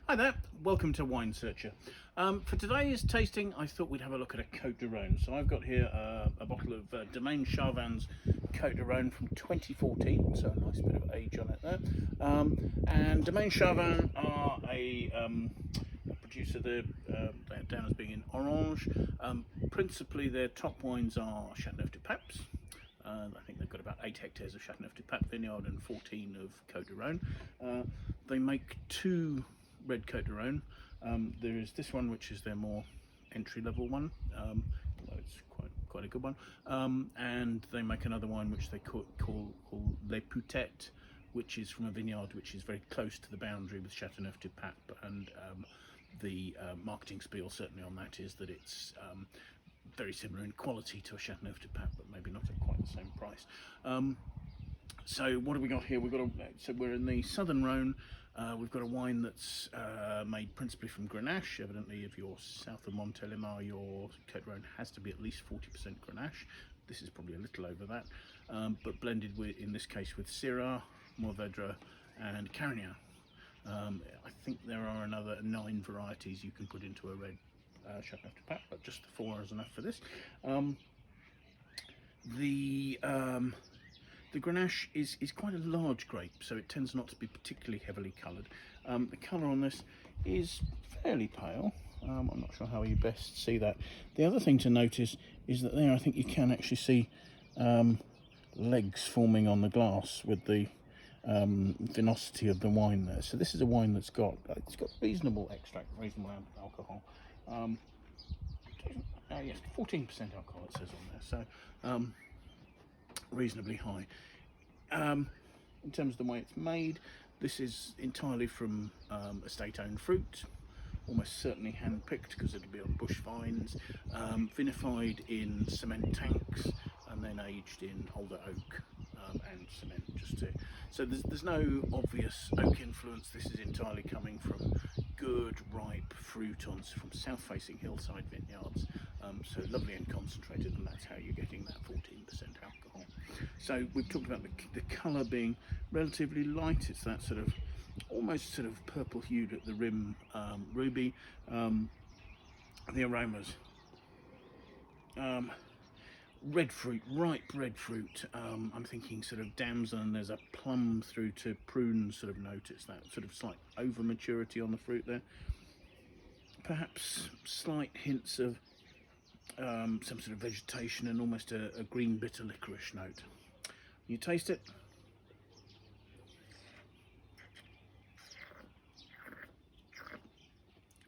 Hi there, welcome to winesearcher. For today's tasting, I thought we'd have a look at a Cotes du Rhone. So I've got here a bottle of Domaine Charvin's Cotes du Rhone from 2014, so a nice bit of age on it there. And Domaine Charvin are a producer. They're down as being in Orange. Principally, their top wines are Châteauneuf-du-Papes. I think they've got about 8 hectares of Châteauneuf-du-Pape vineyard and 14 of Cotes du Rhone. They make two red Cotes du Rhone. There is this one, which is their more entry-level one, although it's quite a good one. And they make another wine which they call Les Poutettes, which is from a vineyard which is very close to the boundary with Châteauneuf-du-Pape. And the marketing spiel certainly on that is that it's very similar in quality to a Châteauneuf-du-Pape, but maybe not at quite the same price. So what have we got here? So we're in the southern Rhône. We've got a wine that's made principally from Grenache. Evidently, if you're south of Montélimar, your Cotes du Rhone has to be at least 40% Grenache. This is probably a little over that, but blended with, in this case, with Syrah, Mourvèdre and Carignan. I think there are another 9 varieties you can put into a red Châteauneuf-du-Pape, but just the 4 is enough for this. The Grenache is quite a large grape, so it tends not to be particularly heavily coloured. The colour on this is fairly pale. I'm not sure how you best see that. The other thing to notice is that there, I think you can actually see legs forming on the glass with the vinosity of the wine there. So this is a wine that's got reasonable extract, reasonable alcohol. Yes, 14% alcohol it says on there, so reasonably high. In terms of the way it's made, this is entirely from estate-owned fruit, almost certainly hand-picked because it'll be on bush vines, vinified in cement tanks and then aged in older oak and cement. So there's no obvious oak influence. This is entirely coming from good ripe fruit from south-facing hillside vineyards. So lovely and concentrated, and that's how you're getting that 14% alcohol. So we've talked about the colour being relatively light. It's that sort of almost sort of purple hued at the rim, ruby. The aromas, red fruit, ripe red fruit. I'm thinking sort of damson, and there's a plum through to prune sort of note. It's that sort of slight over maturity on the fruit there. Perhaps slight hints of some sort of vegetation and almost a green bitter licorice note. You taste it.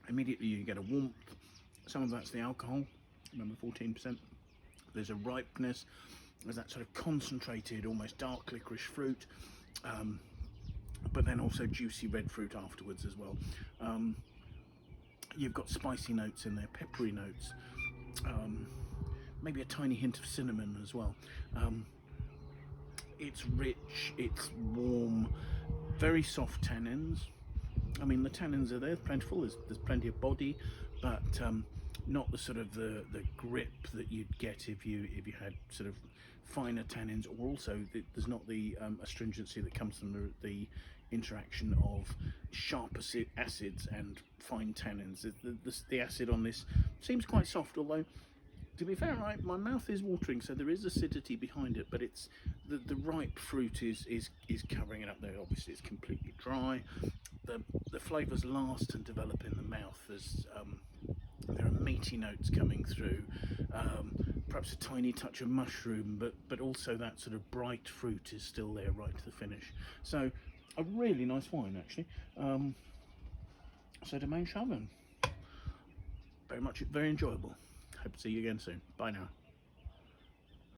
Immediately you get a warmth. Some of that's the alcohol, remember 14%. There's a ripeness, there's that sort of concentrated, almost dark licorice fruit, but then also juicy red fruit afterwards as well. You've got spicy notes in there, peppery notes, maybe a tiny hint of cinnamon as well. It's rich, it's warm, very soft tannins. I mean, the tannins are there, plentiful, there's plenty of body, but not the sort of the grip that you'd get if you had sort of finer tannins, or also there's not the astringency that comes from the interaction of sharp acids and fine tannins. The acid on this seems quite soft, although to be fair, my mouth is watering, so there is acidity behind it, but it's the ripe fruit is covering it up there. Obviously it's completely dry. The flavours last and develop in the mouth. There are meaty notes coming through, perhaps a tiny touch of mushroom, but also that sort of bright fruit is still there right to the finish. So a really nice wine, actually. So Domaine Charvin, very enjoyable. Hope to see you again soon. Bye now.